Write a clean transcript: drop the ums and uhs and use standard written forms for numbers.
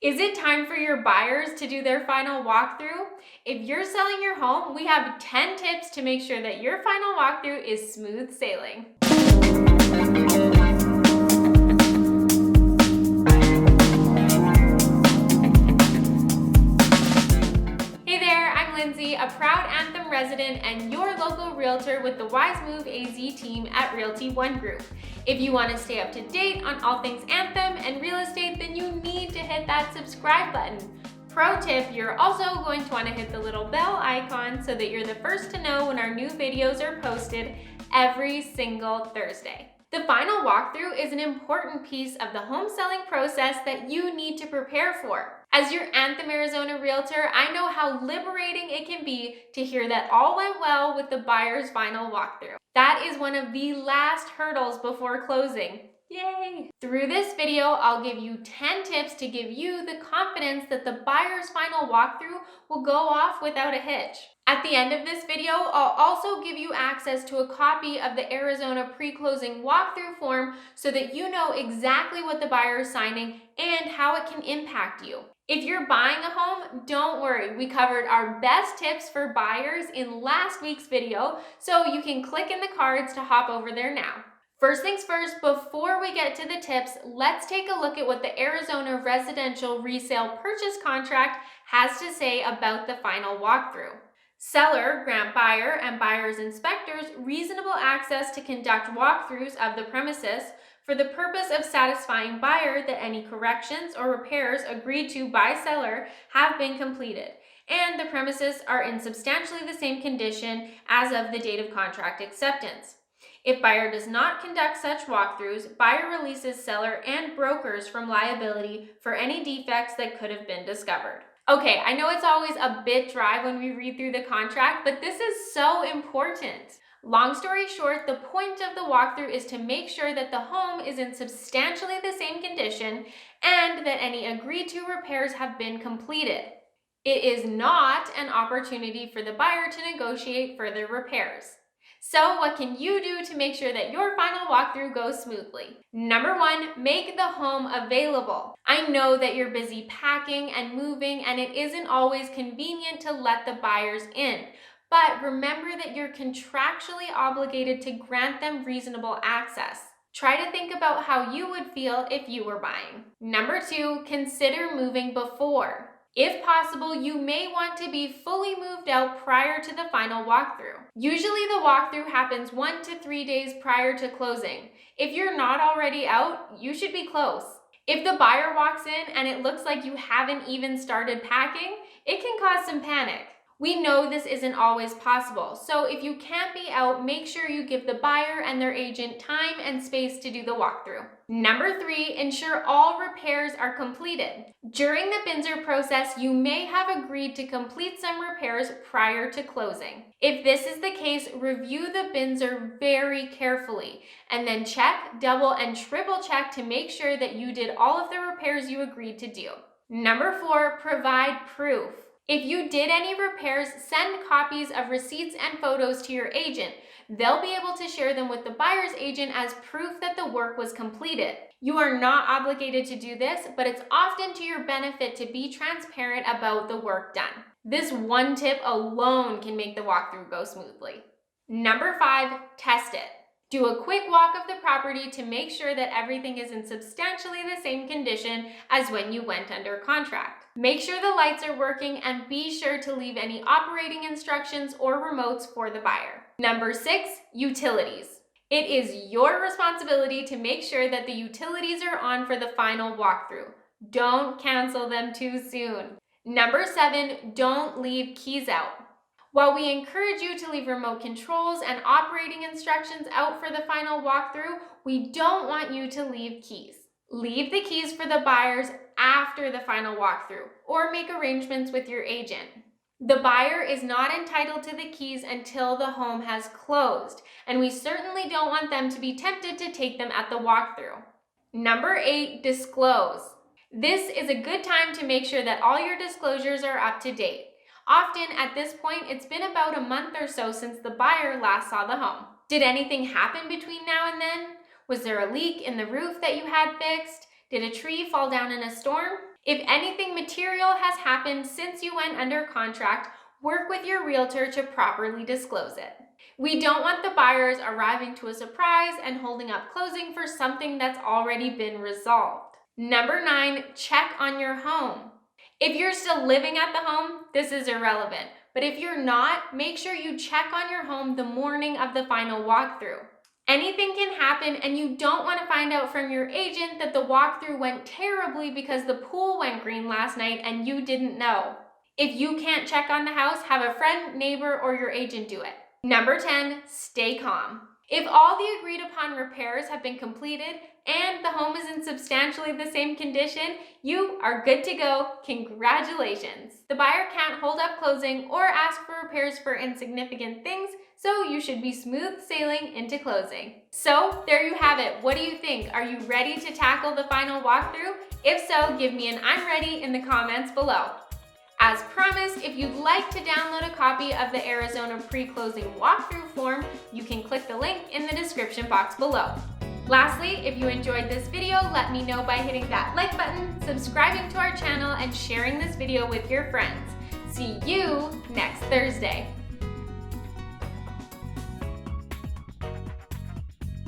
Is it time for your buyers to do their final walkthrough? If you're selling your home, we have 10 tips to make sure that your final walkthrough is smooth sailing. Hey there, I'm Lindsay, a proud Anthem resident and your local realtor with the Wise Move AZ team at Realty One Group. If you want to stay up to date on all things Anthem and real estate, then you need to hit that subscribe button. Pro tip, you're also going to want to hit the little bell icon so that you're the first to know when our new videos are posted every single Thursday. The final walkthrough is an important piece of the home selling process that you need to prepare for. As your Anthem, Arizona realtor, I know how liberating it can be to hear that all went well with the buyer's final walkthrough. That is one of the last hurdles before closing. Yay! Through this video, I'll give you 10 tips to give you the confidence that the buyer's final walkthrough will go off without a hitch. At the end of this video, I'll also give you access to a copy of the Arizona pre-closing walkthrough form so that you know exactly what the buyer is signing and how it can impact you. If you're buying a home, don't worry. We covered our best tips for buyers in last week's video, so you can click in the cards to hop over there now. First things first, before we get to the tips, let's take a look at what the Arizona residential resale purchase contract has to say about the final walkthrough. Seller grant buyer and buyer's inspectors reasonable access to conduct walkthroughs of the premises for the purpose of satisfying buyer that any corrections or repairs agreed to by seller have been completed, and the premises are in substantially the same condition as of the date of contract acceptance. If buyer does not conduct such walkthroughs, buyer releases seller and brokers from liability for any defects that could have been discovered. Okay, I know it's always a bit dry when we read through the contract, but this is so important. Long story short, the point of the walkthrough is to make sure that the home is in substantially the same condition and that any agreed to repairs have been completed. It is not an opportunity for the buyer to negotiate further repairs. So what can you do to make sure that your final walkthrough goes smoothly? Number one, make the home available. I know that you're busy packing and moving and it isn't always convenient to let the buyers in. But remember that you're contractually obligated to grant them reasonable access. Try to think about how you would feel if you were buying. Number two, consider moving before. If possible, you may want to be fully moved out prior to the final walkthrough. Usually the walkthrough happens 1 to 3 days prior to closing. If you're not already out, you should be close. If the buyer walks in and it looks like you haven't even started packing, it can cause some panic. We know this isn't always possible, so if you can't be out, make sure you give the buyer and their agent time and space to do the walkthrough. Number three, ensure all repairs are completed. During the Binzer process, you may have agreed to complete some repairs prior to closing. If this is the case, review the Binzer very carefully and then check, double, and triple check to make sure that you did all of the repairs you agreed to do. Number four, provide proof. If you did any repairs, send copies of receipts and photos to your agent. They'll be able to share them with the buyer's agent as proof that the work was completed. You are not obligated to do this, but it's often to your benefit to be transparent about the work done. This one tip alone can make the walkthrough go smoothly. Number five, test it. Do a quick walk of the property to make sure that everything is in substantially the same condition as when you went under contract. Make sure the lights are working and be sure to leave any operating instructions or remotes for the buyer. Number six, utilities. It is your responsibility to make sure that the utilities are on for the final walkthrough. Don't cancel them too soon. Number seven, don't leave keys out. While we encourage you to leave remote controls and operating instructions out for the final walkthrough, we don't want you to leave keys. Leave the keys for the buyers after the final walkthrough, or make arrangements with your agent. The buyer is not entitled to the keys until the home has closed, and we certainly don't want them to be tempted to take them at the walkthrough. Number eight, disclose. This is a good time to make sure that all your disclosures are up to date. Often at this point, it's been about a month or so since the buyer last saw the home. Did anything happen between now and then? Was there a leak in the roof that you had fixed? Did a tree fall down in a storm? If anything material has happened since you went under contract, work with your realtor to properly disclose it. We don't want the buyers arriving to a surprise and holding up closing for something that's already been resolved. Number 9, check on your home. If you're still living at the home, this is irrelevant. But if you're not, make sure you check on your home the morning of the final walkthrough. Anything can happen, and you don't want to find out from your agent that the walkthrough went terribly because the pool went green last night and you didn't know. If you can't check on the house, have a friend, neighbor, or your agent do it. Number 10, stay calm. If all the agreed upon repairs have been completed and the home is in substantially the same condition, you are good to go. Congratulations. The buyer can't hold up closing or ask for repairs for insignificant things, so you should be smooth sailing into closing. So there you have it. What do you think? Are you ready to tackle the final walkthrough? If so, give me an I'm ready in the comments below. As promised, if you'd like to download a copy of the Arizona pre-closing walkthrough form, you can click the link in the description box below. Lastly, if you enjoyed this video, let me know by hitting that like button, subscribing to our channel, and sharing this video with your friends. See you next Thursday.